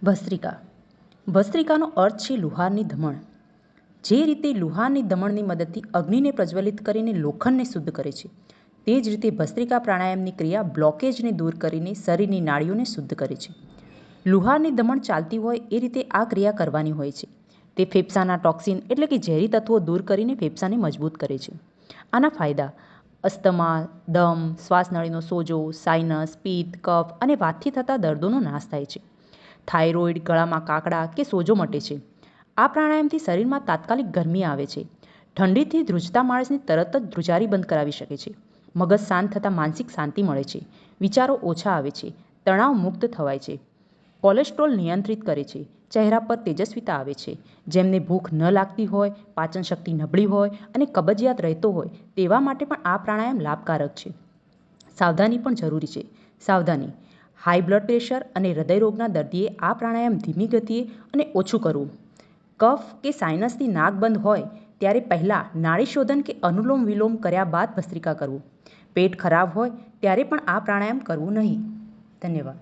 ભસ્ત્રિકા. ભસ્ત્રિકાનો અર્થ છે લુહારની ધમણ. જે રીતે લુહારની ધમણની મદદથી અગ્નિને પ્રજ્વલિત કરીને લોખંડને શુદ્ધ કરે છે, તે જ રીતે ભસ્ત્રિકા પ્રાણાયામની ક્રિયા બ્લોકેજને દૂર કરીને શરીરની નાડીઓને શુદ્ધ કરે છે. લુહારની ધમણ ચાલતી હોય એ રીતે આ ક્રિયા કરવાની હોય છે. તે ફેફસાના ટોક્સિન એટલે કે ઝેરી તત્વો દૂર કરીને ફેફસાને મજબૂત કરે છે. આના ફાયદા: અસ્થમા, દમ, શ્વાસનળીનો સોજો, સાઇનસ, પિત્ત, કફ અને વાતથી થતા દર્દોનો નાશ થાય છે. થાઇરોઇડ, ગળામાં કાકડા કે સોજો મટે છે. આ પ્રાણાયામથી શરીરમાં તાત્કાલિક ગરમી આવે છે. ઠંડીથી ધ્રુજતા માણસને તરત જ ધ્રુજારી બંધ કરાવી શકે છે. મગજ શાંત થતાં માનસિક શાંતિ મળે છે. વિચારો ઓછા આવે છે. તણાવ મુક્ત થવાય છે. કોલેસ્ટ્રોલ નિયંત્રિત કરે છે. ચહેરા પર તેજસ્વીતા આવે છે. જેમને ભૂખ ન લાગતી હોય, પાચન શક્તિ નબળી હોય અને કબજિયાત રહેતો હોય તેવા માટે પણ આ પ્રાણાયામ લાભકારક છે. સાવધાની પણ જરૂરી છે. સાવધાની: હાઈ બ્લડ પ્રેશર અને હૃદયરોગના દર્દીએ આ પ્રાણાયામ ધીમી ગતિએ અને ઓછું કરવું. કફ કે સાઇનસથી નાક બંધ હોય ત્યારે પહેલાં નાડી શોધન કે અનુલોમ વિલોમ કર્યા બાદ ભસ્ત્રિકા કરવું. પેટ ખરાબ હોય ત્યારે પણ આ પ્રાણાયામ કરવું નહીં. ધન્યવાદ.